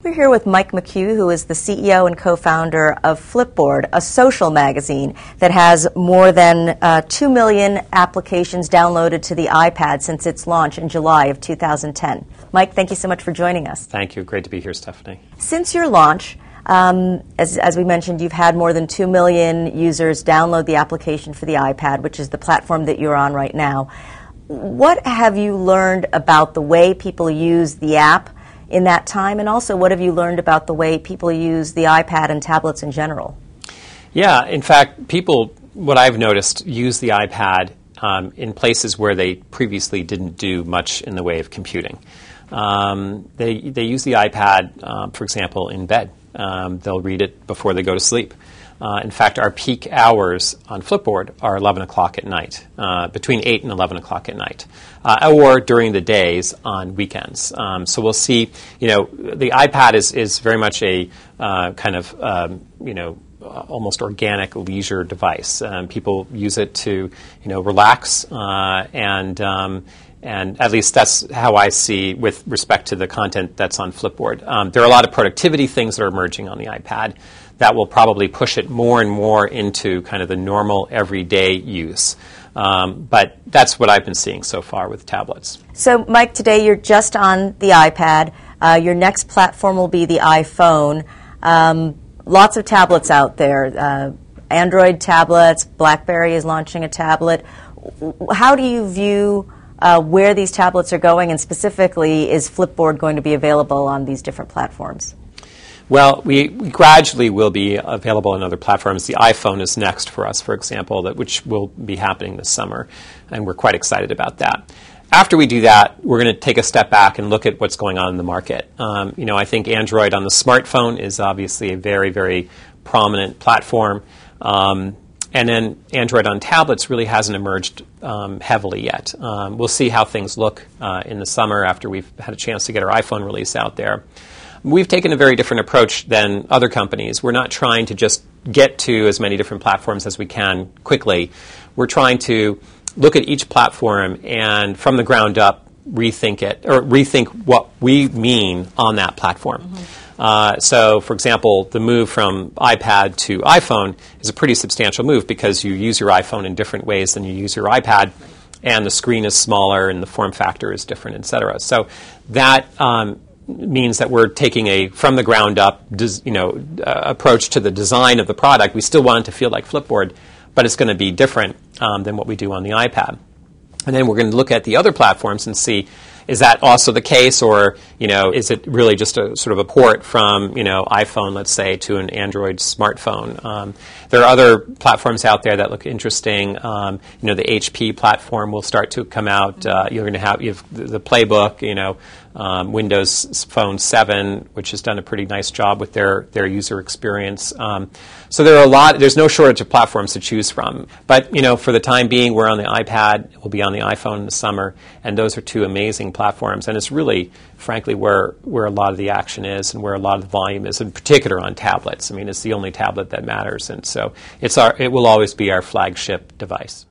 We're here with Mike McCue, who is the CEO and co-founder of Flipboard, a social magazine that has more than 2 million applications downloaded to the iPad since its launch in July of 2010. Mike, thank you so much for joining us. Thank you. Great to be here, Stephanie. Since your launch, as we mentioned, you've had more than 2 million users download the application for the iPad, which is the platform that you're on right now. What have you learned about the way people use the app in that time, and also what have you learned about the way people use the iPad and tablets in general? Yeah, in fact, people, what I've noticed, use the iPad in places where they previously didn't do much in the way of computing. They use the iPad, for example, in bed. They'll read it before they go to sleep. In fact, our peak hours on Flipboard are 11 o'clock at night, between 8 and 11 o'clock at night, or during the days on weekends. So we'll see, the iPad is very much a kind of, almost organic leisure device. People use it to, relax, and at least that's how I see with respect to the content that's on Flipboard. There are a lot of productivity things that are emerging on the iPad that will probably push it more and more into kind of the normal everyday use. But that's what I've been seeing so far with tablets. So, Mike, today you're just on the iPad. Your next platform will be the iPhone. Lots of tablets out there. Android tablets, BlackBerry is launching a tablet. How do you view where these tablets are going, and specifically, is Flipboard going to be available on these different platforms? Well, we gradually will be available on other platforms. The iPhone is next for us, for example, which will be happening this summer, and we're quite excited about that. After we do that, we're going to take a step back and look at what's going on in the market. I think Android on the smartphone is obviously a very, very prominent platform. And then Android on tablets really hasn't emerged heavily yet. We'll see how things look in the summer after we've had a chance to get our iPhone release out there. We've taken a very different approach than other companies. We're not trying to just get to as many different platforms as we can quickly. We're trying to look at each platform and from the ground up rethink what we mean on that platform. Mm-hmm. So, for example, the move from iPad to iPhone is a pretty substantial move because you use your iPhone in different ways than you use your iPad, and the screen is smaller and the form factor is different, et cetera. So that means that we're taking a from the ground up approach to the design of the product. We still want it to feel like Flipboard, but it's going to be different than what we do on the iPad. And then we're going to look at the other platforms and see, is that also the case, or is it really just a sort of a port from iPhone, let's say, to an Android smartphone? There are other platforms out there that look interesting. The HP platform will start to come out. You're going to have the Playbook. Windows Phone 7, which has done a pretty nice job with their user experience. So there's no shortage of platforms to choose from. But, for the time being, we're on the iPad. We'll be on the iPhone in the summer. And those are two amazing platforms. And it's really, frankly, where a lot of the action is and where a lot of the volume is, in particular on tablets. I mean, it's the only tablet that matters. And so it will always be our flagship device.